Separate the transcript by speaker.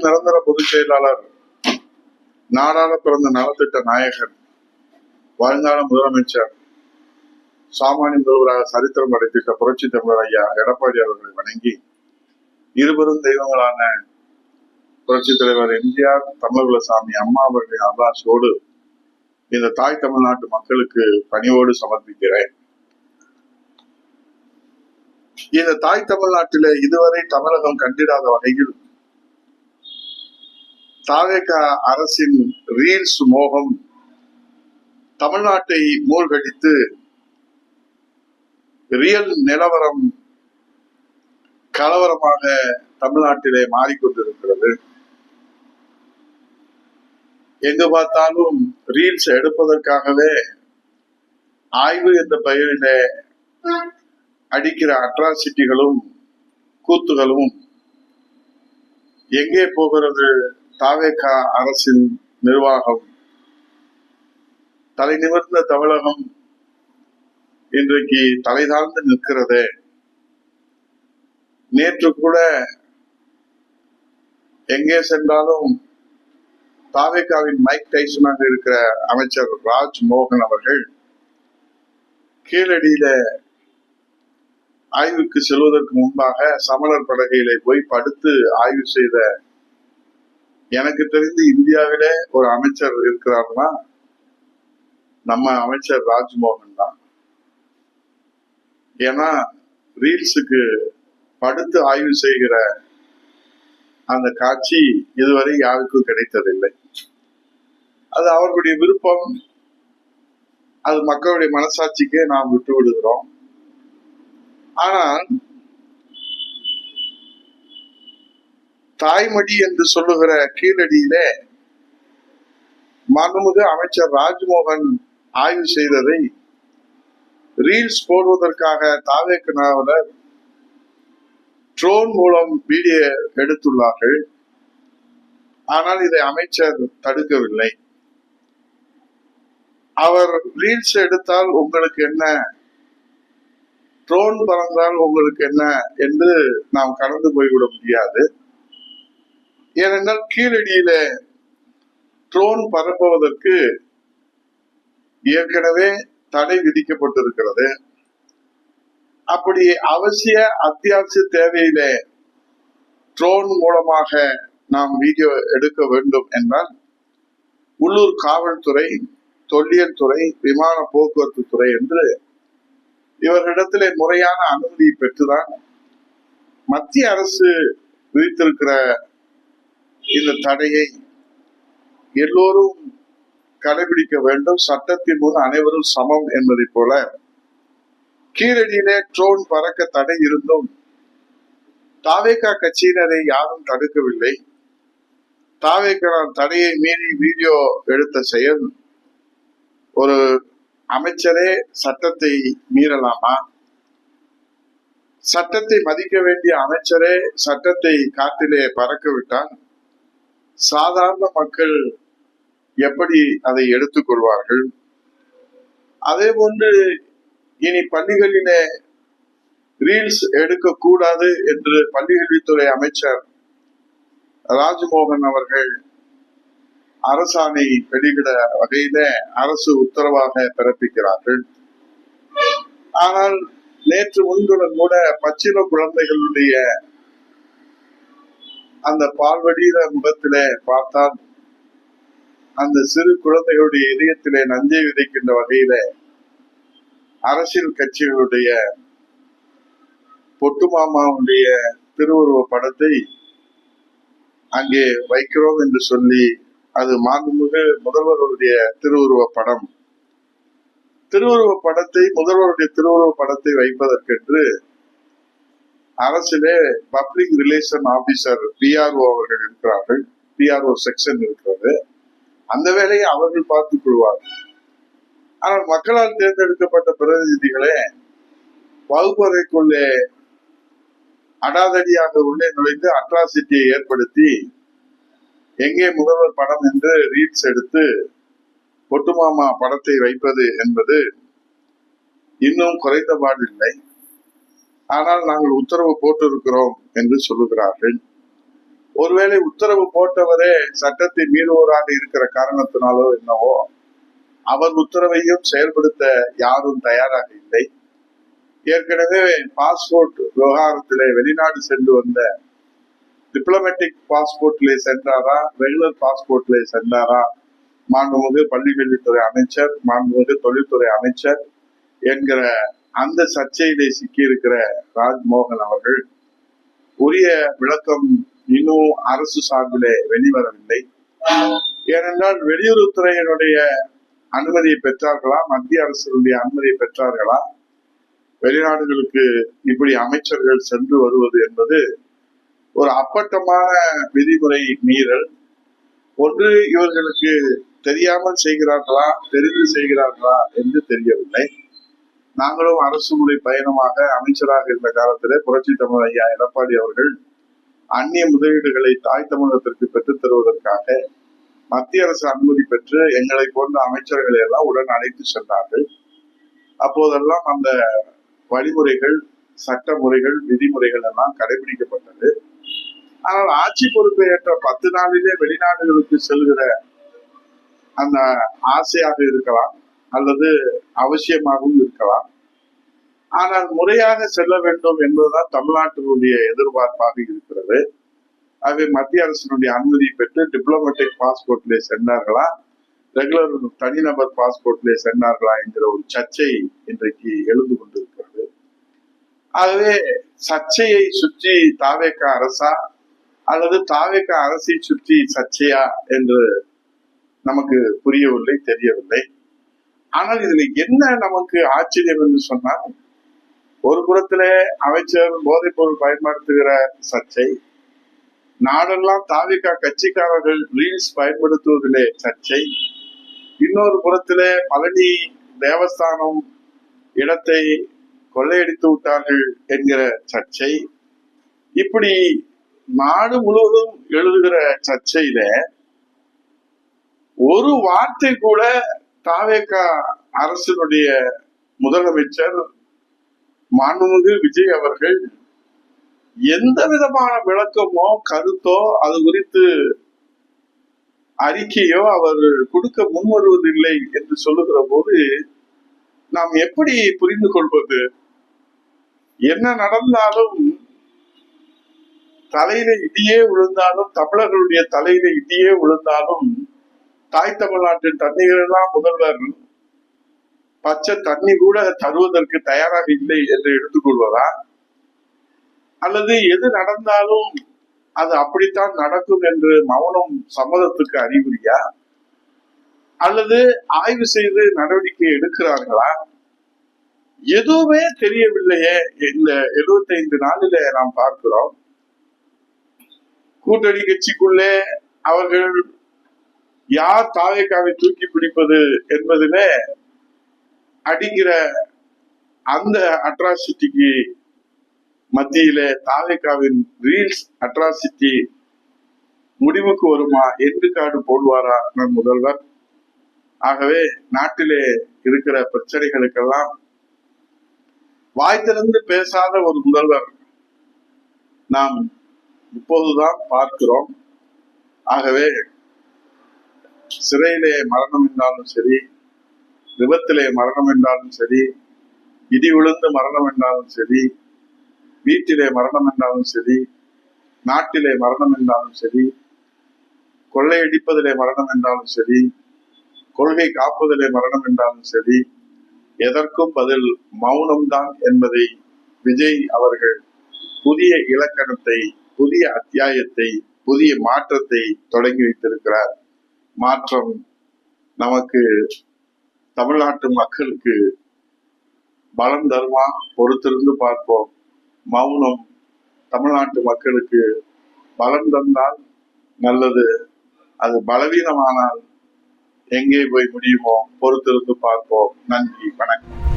Speaker 1: நிரந்தர பொதுச் செயலாளர், நாடாள பிறந்த நலத்திட்ட நாயகர், வருங்கால முதலமைச்சர், சாமானிய முதல்வராக சரித்திரம் படைத்திட்ட புரட்சி தமிழர் ஐயா எடப்பாடி அவர்களை வணங்கி, இருவரும் தெய்வங்களான புரட்சி தலைவர் எம்ஜிஆர், தமிழகுலசாமி அம்மா அவர்களின் அருளாசியோடு இந்த தாய் தமிழ்நாட்டு மக்களுக்கு பணியோடு சமர்ப்பிக்கிறேன். இந்த தாய் தமிழ்நாட்டிலே இதுவரை தமிழகம் கண்டிடாத வகையில் தாவேக அரசின் ரீல்ஸ் மோகம் தமிழ்நாட்டை மூழ்கடித்து ரியல் நிலவரம் கலவரமாக தமிழ்நாட்டிலே மாறிக்கொண்டிருக்கிறது. எங்கு பார்த்தாலும் ரீல்ஸ் எடுப்பதற்காகவே ஆய்வு என்ற பெயரிலே அடிக்கிற அட்ராசிட்டிகளும் கூத்துகளும் எங்கே போகிறது? தாவேக அரசின் நிர்வாகம் தலை நிமிர்ந்த தமிழகம் இன்றைக்கு தலை தாழ்ந்து நிற்கிறது. நேற்று கூட எங்கே சென்றாலும் தாவேகாவின் மைக் டைசனாக இருக்கிற அமைச்சர் ராஜ்மோகன் அவர்கள் கீழடியில ஆய்வுக்கு செல்வதற்கு முன்பாக சமணர் பலகையிலே போய் படுத்து ஆய்வு செய்த, எனக்கு தெரிந்து இந்தியாவிலே ஒரு அமைச்சர் இருக்கிறார்னா நம்ம அமைச்சர் ராஜ்மோகன் தான். ஏன்னா ரீல்ஸுக்கு படுத்து ஆய்வு செய்கிற அந்த காட்சி இதுவரை யாருக்கும் கிடைத்ததில்லை. அது அவர்களுடைய விருப்பம், அது மக்களுடைய மனசாட்சிக்கே நாம் விட்டு விடுகிறோம். ஆனால் தாய்மடி என்று சொல்லுகிற கீழடியிலே மாண்புமிகு அமைச்சர் ராஜ்மோகன் ஆய்வு செய்ததை ரீல்ஸ் போடுவதற்காக தாவேகனாவினர் ட்ரோன் மூலம் வீடியோ எடுத்துள்ளார்கள். ஆனால் இதை அமைச்சர் தடுக்கவில்லை. அவர் ரீல்ஸ் எடுத்தால் உங்களுக்கு என்ன, ட்ரோன் பறந்தால் உங்களுக்கு என்ன என்று நாம் கடந்து போய்விட முடியாது. ஏனென்றால் கீழடியில ட்ரோன் பரப்புவதற்கு ஏற்கனவே தடை விதிக்கப்பட்டிருக்கிறது. அப்படி அவசிய அத்தியாவசிய தேவையில ட்ரோன் மூலமாக நாம் வீடியோ எடுக்க வேண்டும் என்றால் உள்ளூர் காவல்துறை, தொல்லியல் துறை, விமான போக்குவரத்து துறை என்று இவர்களிடத்திலே முறையான அனுமதியை பெற்றுதான் மத்திய அரசு விதித்திருக்கிற இந்த தடையை எல்லோரும் கடைபிடிக்க வேண்டும். சட்டத்தின் முன் அனைவரும் சமம் என்பதை போல கீழடியிலே ட்ரோன் பறக்க தடை இருந்தும் தாவேகா கட்சியினரை யாரும் தடுக்கவில்லை. தாவேகா தடையை மீறி வீடியோ எடுத்த செயல், ஒரு அமைச்சரே சட்டத்தை மீறலாமா? சட்டத்தை மதிக்க வேண்டிய அமைச்சரே சட்டத்தை காட்டிலே பறக்கவிட்டால் சாதாரண மக்கள் எப்படி அதை எடுத்துக்கொள்வார்கள்? அதே போன்று இனி பள்ளிகளிலே ரீல்ஸ் எடுக்க கூடாது என்று பள்ளிக்கல்வித்துறை அமைச்சர் ராஜ்மோகன் அவர்கள் அரசாணை வெளியிட வகையில அரசு உத்தரவாக பிறப்பிக்கிறார்கள். ஆனால் நேற்று முன்துடன் கூட பச்சில குழந்தைகளுடைய அந்த பால்வடிகிற முகத்திலே பார்த்தால் அந்த சிறு குழந்தைகளுடைய இதயத்திலே நஞ்சை விதைக்கின்ற வகையில அரசியல் கட்சிகளுடைய பொட்டுமாமாவுடைய திருவுருவ படத்தை அங்கே வைக்கிறோம் என்று சொல்லி, அது மாண்புமிகு முதல்வருடைய திருவுருவ படம், திருவுருவ படத்தை, முதல்வருடைய திருவுருவ படத்தை வைப்பதற்கென்று அரசிலே பப்ளிக் ரிலேஷன் ஆபீசர் PRO அவர்கள் இருக்கிறார்கள். PRO செக்ஷன் இருக்கிறது. அந்த வேலையை அவர்கள் பார்த்துக் கொள்வார்கள். ஆனால் மக்களால் தேர்ந்தெடுக்கப்பட்ட பிரதிநிதிகளே வகுப்பறைக்குள்ளே அடாதடியாக உள்ளே நுழைந்து அட்ராசிட்டியை ஏற்படுத்தி எங்கே முதல்வர் படம் என்று ரீல்ஸ் எடுத்து பொட்டுமாமா படத்தை வைப்பது என்பது இன்னும் குறைந்தபாடில்லை. ஆனால் நாங்கள் உத்தரவு போட்டிருக்கிறோம் என்று சொல்லுகிறார்கள். ஒருவேளை உத்தரவு போட்டவரே சட்டத்தை மீறுவோராக இருக்கிற காரணத்தினாலோ என்னவோ அவர் உத்தரவையும் செயல்படுத்த யாரும் தயாராக இல்லை. ஏற்கனவே பாஸ்போர்ட் விவகாரத்திலே வெளிநாடு சென்று வந்த டிப்ளமேட்டிக் பாஸ்போர்ட்ல சென்றாரா, ரெகுலர் பாஸ்போர்ட்ல சென்றாரா, மாண்புமிகு பள்ளிக்கல்வித்துறை அமைச்சர், மாண்புமிகு தொழில்துறை அமைச்சர் என்கிற அந்த சர்ச்சையிலே சிக்கியிருக்கிற ராஜ்மோகன் அவர்கள் உரிய விளக்கம் இன்னும் அரசு சார்பிலே வெளிவரவில்லை. ஏனென்றால் வெளியுறவுத்துறையினுடைய அனுமதியை பெற்றார்களா, மத்திய அரசினுடைய அனுமதியை பெற்றார்களா, வெளிநாடுகளுக்கு இப்படி அமைச்சர்கள் சென்று வருவது என்பது ஒரு அப்பட்டமான விதிமுறை மீறல். ஒன்று இவர்களுக்கு தெரியாமல் செய்கிறார்களா, தெரிந்து செய்கிறார்களா என்று தெரியவில்லை. நாங்களும் அரசு முறை பயணமாக அமைச்சராக இருந்த காலத்திலே புரட்சி தமிழர் ஐயா எடப்பாடி அவர்கள் அந்நிய முதலீடுகளை தாய் தமிழகத்திற்கு பெற்றுத் தருவதற்காக மத்திய அரசு அனுமதி பெற்று எங்களை போன்ற அமைச்சர்களை எல்லாம் உடன் அழைத்து சென்றார்கள். அப்போதெல்லாம் அந்த வழிமுறைகள், சட்ட முறைகள், விதிமுறைகள் எல்லாம் கடைபிடிக்கப்பட்டது. ஆனால் ஆட்சி பொறுப்பை ஏற்ற 10 நாளிலே வெளிநாடுகளுக்கு செல்கிற அந்த ஆசையாக இருக்கலாம் அல்லது அவசியமாகவும் இருக்கலாம். ஆனால் முறையாக செல்ல வேண்டும் என்பதுதான் தமிழ்நாட்டினுடைய எதிர்பார்ப்பாக இருக்கிறது. ஆகவே மத்திய அரசினுடைய அனுமதி பெற்று டிப்ளமேட்டிக் பாஸ்போர்ட்ல சென்றார்களா, ரெகுலர் தனிநபர் பாஸ்போர்ட்ல சென்றார்களா என்கிற ஒரு சர்ச்சை இன்றைக்கு எழுந்து கொண்டிருக்கிறது. ஆகவே சர்ச்சையை சுற்றி தாவேக அரசா அல்லது தாவேக அரசை சுற்றி சர்ச்சையா என்று நமக்கு புரியவில்லை, தெரியவில்லை. ஆனால் இதுல என்ன நமக்கு ஆச்சரியம் என்று சொன்னால், ஒரு புறத்திலே அமைச்சர் போதைப் பொருள் பயன்படுத்துகிற சர்ச்சை, நாடெல்லாம் தாவேக கட்சிக்காரர்கள் ரீல்ஸ் பயன்படுத்துவதிலே சர்ச்சை, இன்னொரு புறத்திலே பழனி தேவஸ்தானம் இடத்தை கொள்ளையடித்து விட்டார்கள் என்கிற சர்ச்சை. இப்படி நாடு முழுவதும் எழுதுகிற சர்ச்சையில ஒரு வார்த்தை கூட தாவேக அரசினுடைய முதலமைச்சர் மாண்புமிகு விஜய் அவர்கள் எந்த விதமான விளக்கமோ கருத்தோ அது குறித்து அறிக்கையோ அவர் கொடுக்க முன் வருவதில்லை என்று சொல்லுகிற போது நாம் எப்படி புரிந்து கொள்வது? என்ன நடந்தாலும் தலையில இடியே விழுந்தாலும், தமிழர்களுடைய தலையில இடியே விழுந்தாலும், தாய் தமிழ்நாட்டின் தண்ணீர் எல்லாம் முதல்வர் பச்சை தண்ணி கூட தருவதற்கு தயாராக இல்லை என்று எடுத்துக்கொள்வதா, அல்லது எது நடந்தாலும் அது அப்படித்தான் நடக்கும் என்று மௌனம் சம்மதத்துக்கு அறிகுறியா, அல்லது ஆய்வு செய்து நடவடிக்கை எடுக்கிறார்களா? எதுவுமே தெரியவில்லையே. இந்த 75 நாளில நாம் பார்க்கிறோம், கூட்டணி கட்சிக்குள்ளே அவர்கள் யார் தாவேகாவை தூக்கி பிடிப்பது என்பதிலே அடிக்கிற அந்த அட்ராசிட்டிக்கு மத்தியிலே தாவேகாவின் ரீல்ஸ் அட்ராசிட்டி முடிவுக்கு வருமா என்று காடு போடுவாரா நம் முதல்வர்? ஆகவே நாட்டிலே இருக்கிற பிரச்சனைகளுக்கெல்லாம் வாய் திறந்து பேசாத ஒரு முதல்வர் நாம் இப்போதுதான் பார்க்கிறோம். ஆகவே சிறையிலே மரணம் என்றாலும் சரி, விபத்திலே மரணம் என்றாலும் சரி, இடி விழுந்து மரணம் என்றாலும் சரி, வீட்டிலே மரணம் என்றாலும் சரி, நாட்டிலே மரணம் என்றாலும் சரி, கொள்ளையடிப்பதிலே மரணம் என்றாலும் சரி, கொள்கை காப்பதிலே மரணம் என்றாலும் சரி, எதற்கும் பதில் மௌனம்தான் என்பதை விஜய் அவர்கள் புதிய இலக்கணத்தை, புதிய அத்தியாயத்தை, புதிய மாற்றத்தை தொடங்கி வைத்திருக்கிறார். மாற்றம் நமக்கு, தமிழ்நாட்டு மக்களுக்கு பலம் தருமா? பொறுத்திருந்து பார்ப்போம். மௌனம் தமிழ்நாட்டு மக்களுக்கு பலம் தந்தால் நல்லது, அது பலவீனமானால் எங்கே போய் முடியுமோ? பொறுத்திருந்து பார்ப்போம். நன்றி, வணக்கம்.